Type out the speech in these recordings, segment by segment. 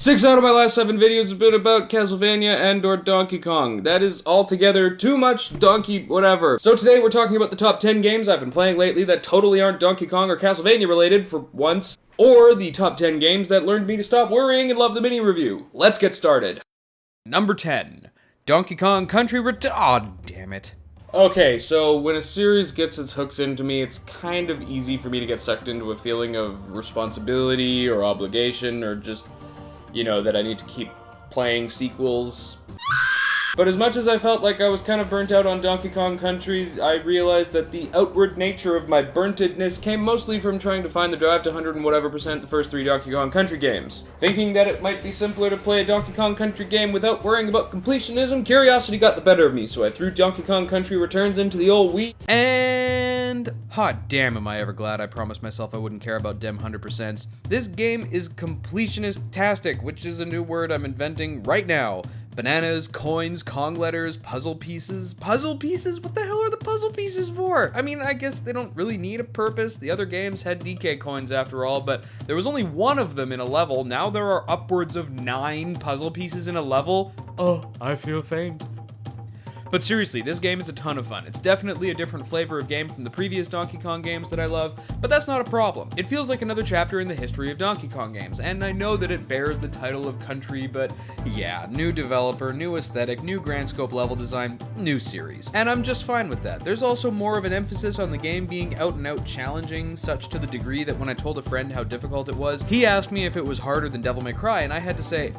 6 out of my last 7 videos have been about Castlevania and or Donkey Kong. That is altogether too much donkey whatever. So today we're talking about the top 10 games I've been playing lately that totally aren't Donkey Kong or Castlevania related for once, or the top 10 games that learned me to stop worrying and love the mini review. Let's get started. Number 10. Donkey Kong Country Aw, damn it. Okay, so when a series gets its hooks into me, it's kind of easy for me to get sucked into a feeling of responsibility or obligation or just, you know, that I need to keep playing sequels. But as much as I felt like I was kind of burnt out on Donkey Kong Country, I realized that the outward nature of my burntedness came mostly from trying to find the drive to 100 and whatever % the first 3 Donkey Kong Country games. Thinking that it might be simpler to play a Donkey Kong Country game without worrying about completionism, curiosity got the better of me, so I threw Donkey Kong Country Returns into the old Wii, and hot damn am I ever glad I promised myself I wouldn't care about dem 100%. This game is completionist-tastic, which is a new word I'm inventing right now. Bananas, coins, Kong letters, puzzle pieces. Puzzle pieces? What the hell are the puzzle pieces for? I mean, I guess they don't really need a purpose. The other games had DK coins after all, but there was only 1 of them in a level. Now there are upwards of 9 puzzle pieces in a level. Oh, I feel faint. But seriously, this game is a ton of fun. It's definitely a different flavor of game from the previous Donkey Kong games that I love, but that's not a problem. It feels like another chapter in the history of Donkey Kong games, and I know that it bears the title of Country, but yeah, new developer, new aesthetic, new grand scope level design, new series. And I'm just fine with that. There's also more of an emphasis on the game being out and out challenging, such to the degree that when I told a friend how difficult it was, he asked me if it was harder than Devil May Cry, and I had to say,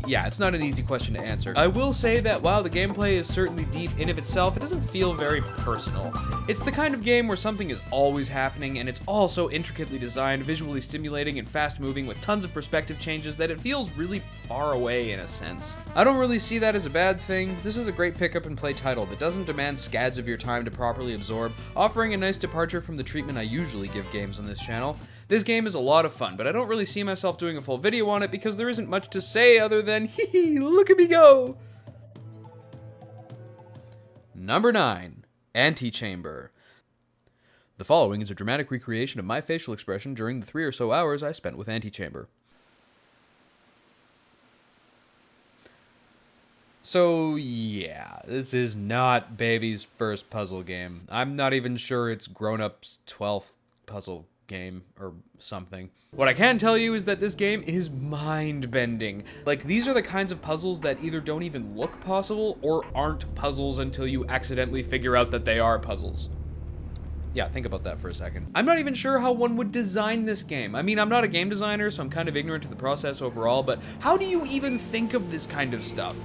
yeah, it's not an easy question to answer. I will say that while the gameplay is certainly deep in of itself, it doesn't feel very personal. It's the kind of game where something is always happening, and it's also intricately designed, visually stimulating, and fast-moving with tons of perspective changes that it feels really far away in a sense. I don't really see that as a bad thing. This is a great pick-up-and-play title that doesn't demand scads of your time to properly absorb, offering a nice departure from the treatment I usually give games on this channel. This game is a lot of fun, but I don't really see myself doing a full video on it because there isn't much to say other than, hee hee, look at me go! Number 9. Antechamber. The following is a dramatic recreation of my facial expression during the 3 or so hours I spent with Antechamber. So yeah, this is not Baby's first puzzle game. I'm not even sure it's Grown-Up's 12th puzzle game or something. What I can tell you is that this game is mind-bending. Like, these are the kinds of puzzles that either don't even look possible or aren't puzzles until you accidentally figure out that they are puzzles. Yeah, think about that for a second. I'm not even sure how one would design this game. I mean, I'm not a game designer, so I'm kind of ignorant to the process overall, but how do you even think of this kind of stuff?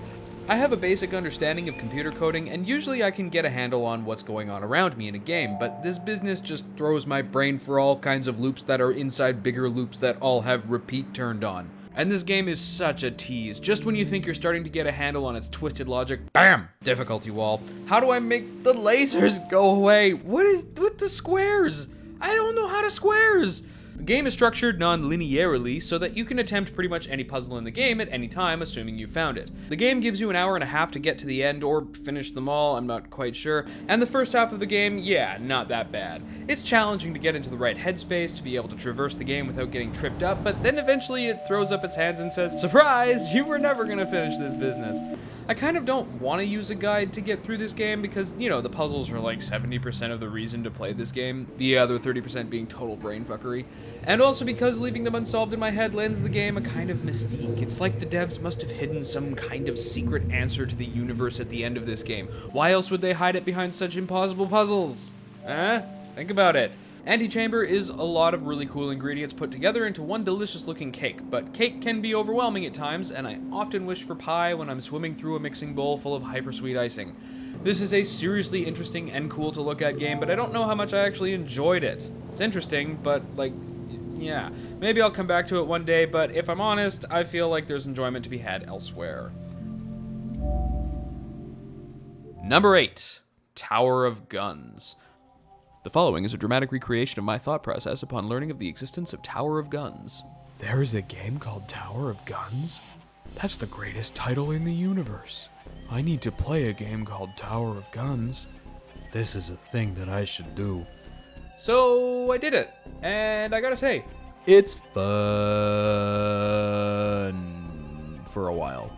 I have a basic understanding of computer coding, and usually I can get a handle on what's going on around me in a game, but this business just throws my brain for all kinds of loops that are inside bigger loops that all have repeat turned on. And this game is such a tease. Just when you think you're starting to get a handle on its twisted logic, BAM! Difficulty wall. How do I make the lasers go away? What is with the squares? I don't know how to squares! The game is structured non-linearly so that you can attempt pretty much any puzzle in the game at any time, assuming you found it. The game gives you an hour and a half to get to the end, or finish them all, I'm not quite sure, and the first half of the game, yeah, not that bad. It's challenging to get into the right headspace, to be able to traverse the game without getting tripped up, but then eventually it throws up its hands and says, surprise, you were never gonna finish this business. I kind of don't want to use a guide to get through this game because, you know, the puzzles are like 70% of the reason to play this game, the other 30% being total brainfuckery. And also because leaving them unsolved in my head lends the game a kind of mystique. It's like the devs must have hidden some kind of secret answer to the universe at the end of this game. Why else would they hide it behind such impossible puzzles? Think about it. Antechamber is a lot of really cool ingredients put together into one delicious looking cake, but cake can be overwhelming at times, and I often wish for pie when I'm swimming through a mixing bowl full of hypersweet icing. This is a seriously interesting and cool to look at game, but I don't know how much I actually enjoyed it. It's interesting, but like, yeah, maybe I'll come back to it one day, but if I'm honest, I feel like there's enjoyment to be had elsewhere. Number 8. Tower of Guns. The following is a dramatic recreation of my thought process upon learning of the existence of Tower of Guns. There is a game called Tower of Guns? That's the greatest title in the universe. I need to play a game called Tower of Guns. This is a thing that I should do. So I did it, and I gotta say, It's fun for a while.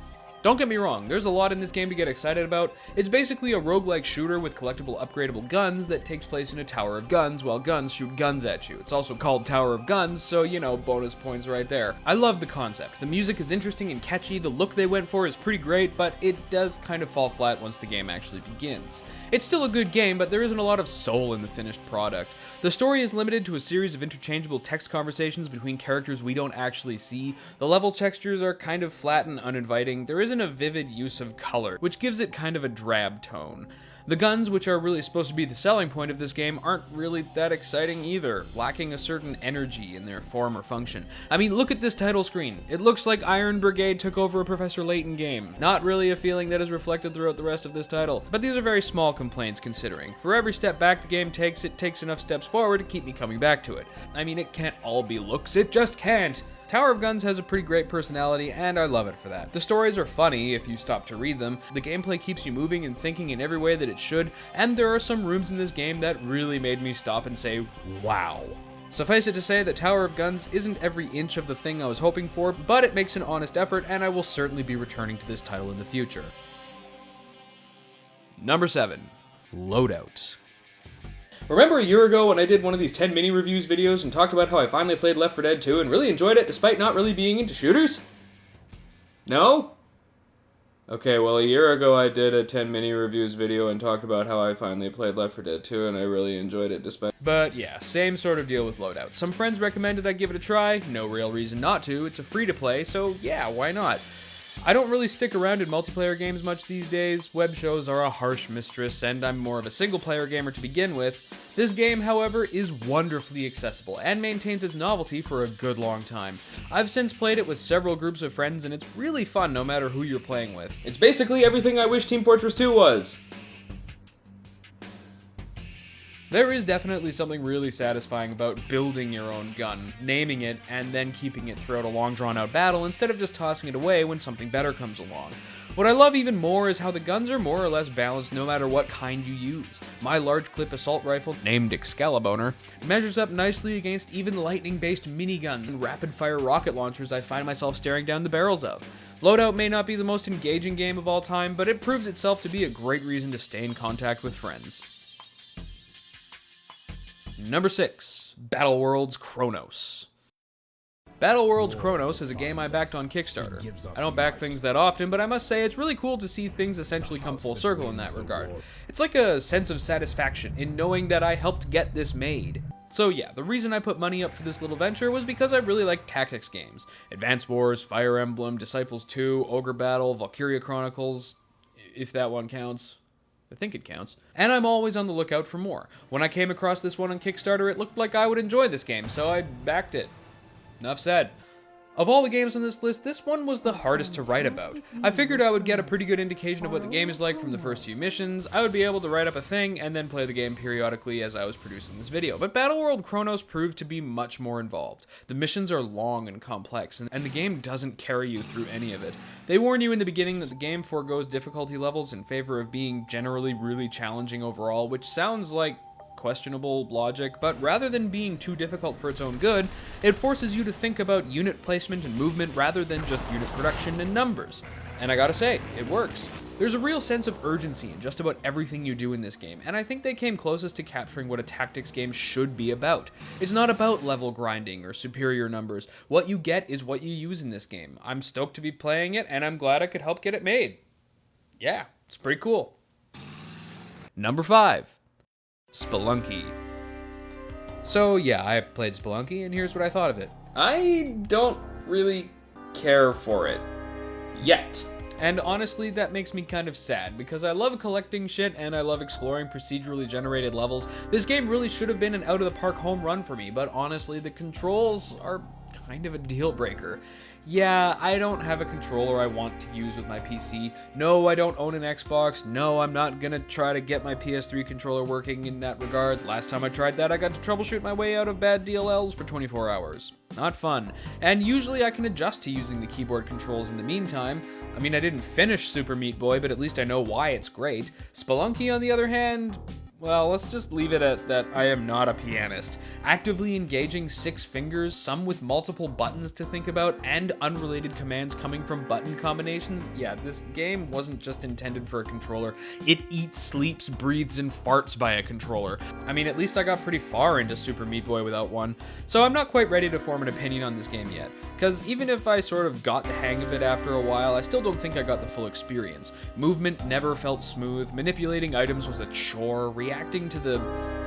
Don't get me wrong, there's a lot in this game to get excited about. It's basically a roguelike shooter with collectible upgradable guns that takes place in a tower of guns while guns shoot guns at you. It's also called Tower of Guns, so you know, bonus points right there. I love the concept. The music is interesting and catchy, the look they went for is pretty great, but it does kind of fall flat once the game actually begins. It's still a good game, but there isn't a lot of soul in the finished product. The story is limited to a series of interchangeable text conversations between characters we don't actually see. The level textures are kind of flat and uninviting. There isn't a vivid use of color, which gives it kind of a drab tone. The guns, which are really supposed to be the selling point of this game, aren't really that exciting either, lacking a certain energy in their form or function. I mean, look at this title screen. It looks like Iron Brigade took over a Professor Layton game. Not really a feeling that is reflected throughout the rest of this title, but these are very small complaints considering. For every step back the game takes, it takes enough steps forward to keep me coming back to it. I mean, it can't all be looks, it just can't. Tower of Guns has a pretty great personality, and I love it for that. The stories are funny if you stop to read them, the gameplay keeps you moving and thinking in every way that it should, and there are some rooms in this game that really made me stop and say, wow. Suffice it to say that Tower of Guns isn't every inch of the thing I was hoping for, but it makes an honest effort, and I will certainly be returning to this title in the future. Number 7. Loadout. Remember a year ago when I did one of these 10 mini reviews videos and talked about how I finally played Left 4 Dead 2 and really enjoyed it despite not really being into shooters? No? Okay, well a year ago I did a 10 mini reviews video and talked about how I finally played Left 4 Dead 2 and I really enjoyed it despite... But yeah, same sort of deal with Loadout. Some friends recommended I give it a try, no real reason not to, it's a free to play, so yeah, why not? I don't really stick around in multiplayer games much these days. Web shows are a harsh mistress, and I'm more of a single-player gamer to begin with. This game, however, is wonderfully accessible and maintains its novelty for a good long time. I've since played it with several groups of friends, and it's really fun no matter who you're playing with. It's basically everything I wish Team Fortress 2 was. There is definitely something really satisfying about building your own gun, naming it, and then keeping it throughout a long drawn-out battle instead of just tossing it away when something better comes along. What I love even more is how the guns are more or less balanced no matter what kind you use. My large clip assault rifle, named Excalibur, measures up nicely against even lightning-based miniguns and rapid-fire rocket launchers I find myself staring down the barrels of. Loadout may not be the most engaging game of all time, but it proves itself to be a great reason to stay in contact with friends. Number 6. Battleworlds Chronos. Battleworlds Chronos is a game I backed on Kickstarter. I don't back things that often, but I must say it's really cool to see things essentially come full circle in that regard. It's like a sense of satisfaction in knowing that I helped get this made. So yeah, the reason I put money up for this little venture was because I really like tactics games. Advance Wars, Fire Emblem, Disciples 2, Ogre Battle, Valkyria Chronicles, if that one counts. I think it counts. And I'm always on the lookout for more. When I came across this one on Kickstarter, it looked like I would enjoy this game, so I backed it. Enough said. Of all the games on this list, this one was the hardest to write about. I figured I would get a pretty good indication of what the game is like from the first few missions, I would be able to write up a thing, and then play the game periodically as I was producing this video. But Battleworld Chronos proved to be much more involved. The missions are long and complex, and the game doesn't carry you through any of it. They warn you in the beginning that the game forgoes difficulty levels in favor of being generally really challenging overall, which sounds like questionable logic, but rather than being too difficult for its own good, it forces you to think about unit placement and movement rather than just unit production and numbers. And I gotta say, it works. There's a real sense of urgency in just about everything you do in this game, and I think they came closest to capturing what a tactics game should be about. It's not about level grinding or superior numbers. What you get is what you use in this game. I'm stoked to be playing it, and I'm glad I could help get it made. Yeah, it's pretty cool. Number 5. Spelunky. So yeah, I played Spelunky, and here's what I thought of it. I don't really care for it. Yet. And honestly, that makes me kind of sad, because I love collecting shit and I love exploring procedurally generated levels. This game really should have been an out-of-the-park home run for me, but honestly, the controls are kind of a deal breaker. Yeah, I don't have a controller I want to use with my PC. No, I don't own an Xbox. No, I'm not gonna try to get my PS3 controller working in that regard. Last time I tried that, I got to troubleshoot my way out of bad DLLs for 24 hours. Not fun. And usually I can adjust to using the keyboard controls in the meantime. I mean, I didn't finish Super Meat Boy, but at least I know why it's great. Spelunky, on the other hand, Well, let's just leave it at that I am not a pianist. Actively engaging 6 fingers, some with multiple buttons to think about, and unrelated commands coming from button combinations. Yeah, this game wasn't just intended for a controller. It eats, sleeps, breathes, and farts by a controller. I mean, at least I got pretty far into Super Meat Boy without one, so I'm not quite ready to form an opinion on this game yet. Because even if I sort of got the hang of it after a while, I still don't think I got the full experience. Movement never felt smooth, manipulating items was a chore, reacting to the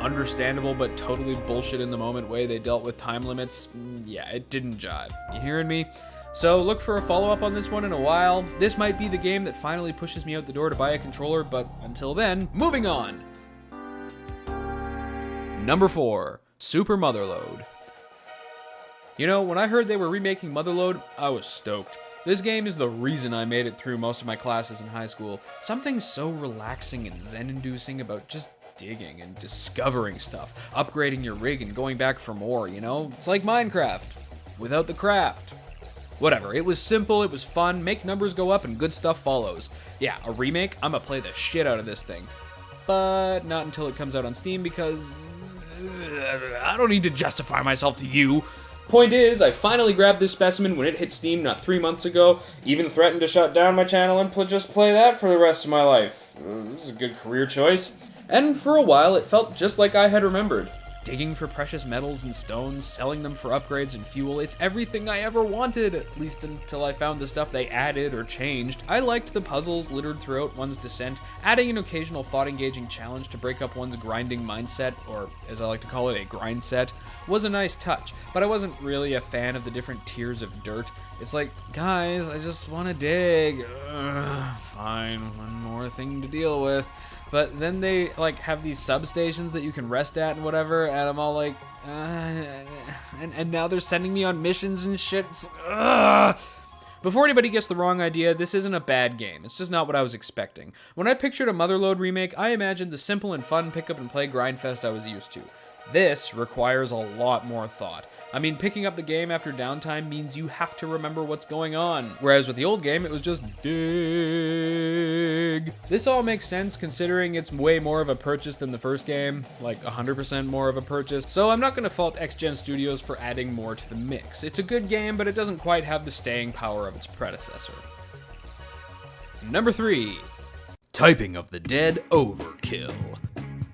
understandable but totally bullshit in the moment way they dealt with time limits, yeah, it didn't jive. You hearing me? So look for a follow-up on this one in a while. This might be the game that finally pushes me out the door to buy a controller, but until then, moving on! Number 4, Super Motherload. You know, when I heard they were remaking Motherload, I was stoked. This game is the reason I made it through most of my classes in high school. Something so relaxing and zen-inducing about just digging and discovering stuff, upgrading your rig and going back for more, you know? It's like Minecraft, without the craft. Whatever, it was simple, it was fun, make numbers go up and good stuff follows. Yeah, a remake, I'ma play the shit out of this thing. But not until it comes out on Steam because I don't need to justify myself to you. Point is, I finally grabbed this specimen when it hit Steam not 3 months ago, even threatened to shut down my channel and just play that for the rest of my life. This is a good career choice. And for a while, it felt just like I had remembered. Digging for precious metals and stones, selling them for upgrades and fuel, it's everything I ever wanted, at least until I found the stuff they added or changed. I liked the puzzles littered throughout one's descent, adding an occasional thought-engaging challenge to break up one's grinding mindset, or as I like to call it, a grind set, was a nice touch, but I wasn't really a fan of the different tiers of dirt. It's like, guys, I just want to dig. Fine, one more thing to deal with. But then they, like, have these substations that you can rest at and whatever, and I'm all like, and now they're sending me on missions and shit. Before anybody gets the wrong idea, this isn't a bad game. It's just not what I was expecting. When I pictured a Motherload remake, I imagined the simple and fun pick-up-and-play grindfest I was used to. This requires a lot more thought. I mean, picking up the game after downtime means you have to remember what's going on, whereas with the old game, it was just dig. This all makes sense considering it's way more of a purchase than the first game, like 100% more of a purchase, so I'm not going to fault X-Gen Studios for adding more to the mix. It's a good game, but it doesn't quite have the staying power of its predecessor. Number 3, Typing of the Dead Overkill.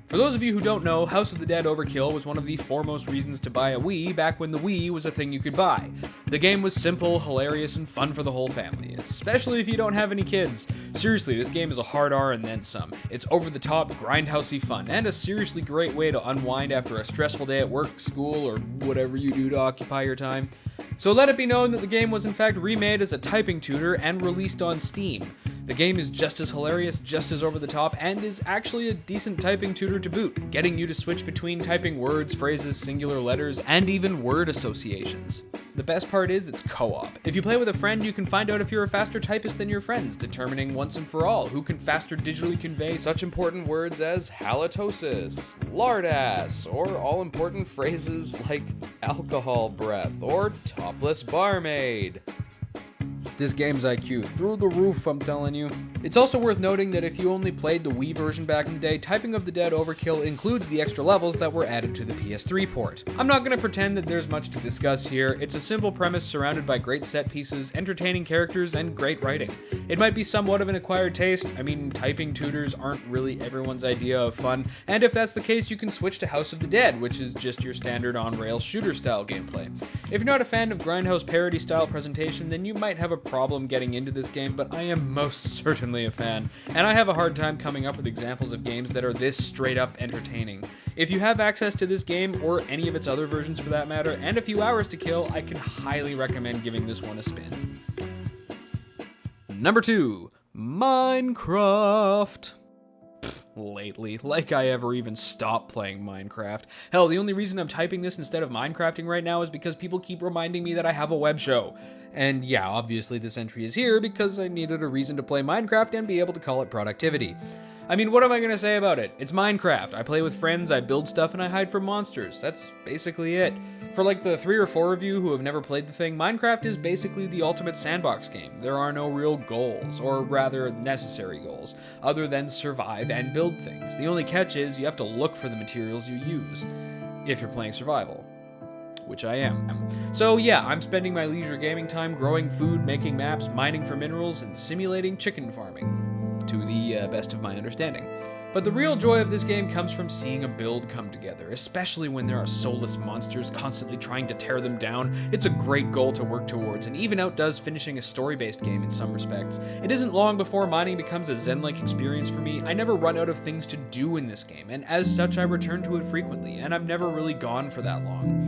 For those of you who don't know, House of the Dead Overkill was one of the foremost reasons to buy a Wii back when the Wii was a thing you could buy. The game was simple, hilarious, and fun for the whole family, especially if you don't have any kids. Seriously, this game is a hard R and then some. It's over-the-top, grindhousey fun, and a seriously great way to unwind after a stressful day at work, school, or whatever you do to occupy your time. So let it be known that the game was in fact remade as a typing tutor and released on Steam. The game is just as hilarious, just as over the top, and is actually a decent typing tutor to boot, getting you to switch between typing words, phrases, singular letters, and even word associations. The best part is it's co-op. If you play with a friend, you can find out if you're a faster typist than your friends, determining once and for all who can faster digitally convey such important words as halitosis, lardass, or all-important phrases like alcohol breath or topless barmaid. This game's IQ through the roof, I'm telling you. It's also worth noting that if you only played the Wii version back in the day, Typing of the Dead Overkill includes the extra levels that were added to the PS3 port. I'm not going to pretend that there's much to discuss here. It's a simple premise surrounded by great set pieces, entertaining characters, and great writing. It might be somewhat of an acquired taste. I mean, typing tutors aren't really everyone's idea of fun, and if that's the case, you can switch to House of the Dead, which is just your standard on-rails shooter-style gameplay. If you're not a fan of grindhouse parody-style presentation, then you might have a problem getting into this game, but I am most certainly a fan, and I have a hard time coming up with examples of games that are this straight-up entertaining. If you have access to this game, or any of its other versions for that matter, and a few hours to kill, I can highly recommend giving this one a spin. Number 2, Minecraft. Lately, like I ever even stopped playing Minecraft. Hell, the only reason I'm typing this instead of Minecrafting right now is because people keep reminding me that I have a web show. And yeah, obviously this entry is here because I needed a reason to play Minecraft and be able to call it productivity. I mean, what am I gonna say about it? It's Minecraft. I play with friends, I build stuff, and I hide from monsters. That's basically it. For like the 3 or 4 of you who have never played the thing, Minecraft is basically the ultimate sandbox game. There are no real goals, or rather necessary goals, other than survive and build things. The only catch is you have to look for the materials you use, if you're playing survival. Which I am. So yeah, I'm spending my leisure gaming time growing food, making maps, mining for minerals, and simulating chicken farming, to the best of my understanding. But the real joy of this game comes from seeing a build come together, especially when there are soulless monsters constantly trying to tear them down. It's a great goal to work towards, and even outdoes finishing a story-based game in some respects. It isn't long before mining becomes a zen-like experience for me. I never run out of things to do in this game, and as such I return to it frequently, and I'm never really gone for that long.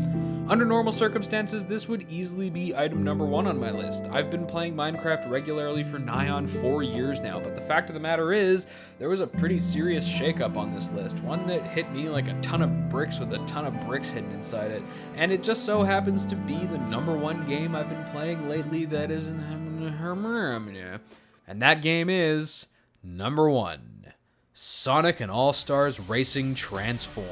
Under normal circumstances, this would easily be item number 1 on my list. I've been playing Minecraft regularly for nigh on 4 years now, but the fact of the matter is, there was a pretty serious shakeup on this list, one that hit me like a ton of bricks with a ton of bricks hidden inside it, and it just so happens to be the number 1 game I've been playing lately that isn't and that game is number 1, Sonic and AllStars Racing Transformed.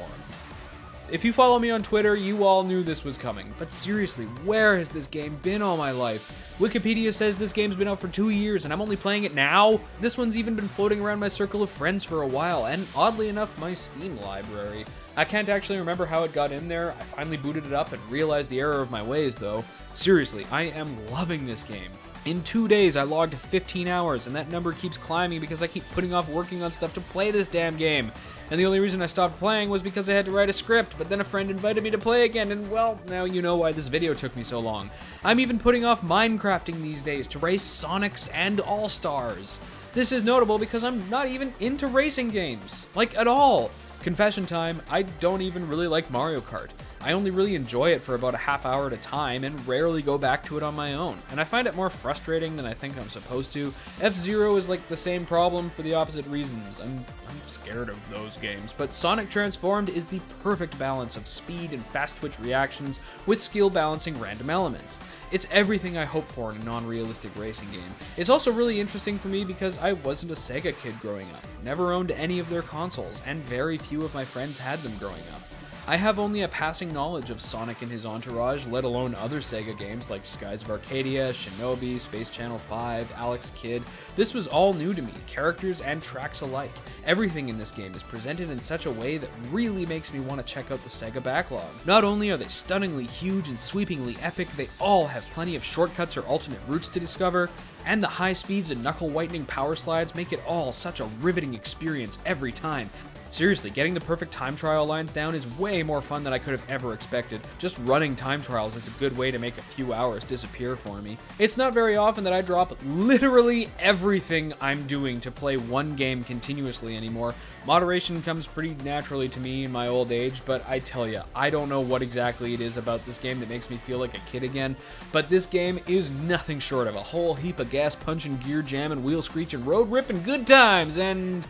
If you follow me on Twitter, you all knew this was coming, but seriously, where has this game been all my life? Wikipedia says this game's been out for 2 years and I'm only playing it now? This one's even been floating around my circle of friends for a while, and oddly enough, my Steam library. I can't actually remember how it got in there. I finally booted it up and realized the error of my ways though. Seriously, I am loving this game. In 2 days, I logged 15 hours, and that number keeps climbing because I keep putting off working on stuff to play this damn game. And the only reason I stopped playing was because I had to write a script, but then a friend invited me to play again, and well, now you know why this video took me so long. I'm even putting off Minecrafting these days to race Sonics and AllStars. This is notable because I'm not even into racing games, like at all. Confession time, I don't even really like Mario Kart. I only really enjoy it for about a half hour at a time and rarely go back to it on my own, and I find it more frustrating than I think I'm supposed to. F-Zero is like the same problem for the opposite reasons. I'm scared of those games, but Sonic Transformed is the perfect balance of speed and fast twitch reactions with skill balancing random elements. It's everything I hope for in a non-realistic racing game. It's also really interesting for me because I wasn't a Sega kid growing up, never owned any of their consoles, and very few of my friends had them growing up. I have only a passing knowledge of Sonic and his entourage, let alone other Sega games like Skies of Arcadia, Shinobi, Space Channel 5, Alex Kidd. This was all new to me, characters and tracks alike. Everything in this game is presented in such a way that really makes me want to check out the Sega backlog. Not only are they stunningly huge and sweepingly epic, they all have plenty of shortcuts or alternate routes to discover, and the high speeds and knuckle-whitening power slides make it all such a riveting experience every time. Seriously, getting the perfect time trial lines down is way more fun than I could have ever expected. Just running time trials is a good way to make a few hours disappear for me. It's not very often that I drop literally everything I'm doing to play one game continuously anymore. Moderation comes pretty naturally to me in my old age, but I tell ya, I don't know what exactly it is about this game that makes me feel like a kid again, but this game is nothing short of a whole heap of gas punching, gear jamming, wheel screeching, road ripping good times, and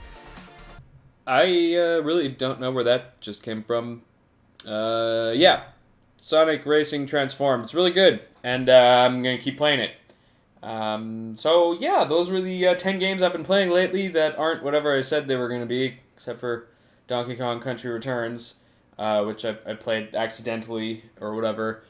I really don't know where that just came from. Yeah. Sonic Racing Transformed. It's really good, and I'm going to keep playing it. So, yeah, those were the 10 games I've been playing lately that aren't whatever I said they were going to be, except for Donkey Kong Country Returns, which I played accidentally or whatever,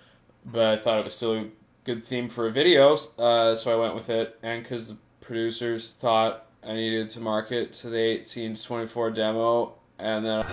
but I thought it was still a good theme for a video, so I went with it, and because the producers thought I needed to market to the 18 to 24 demo, and then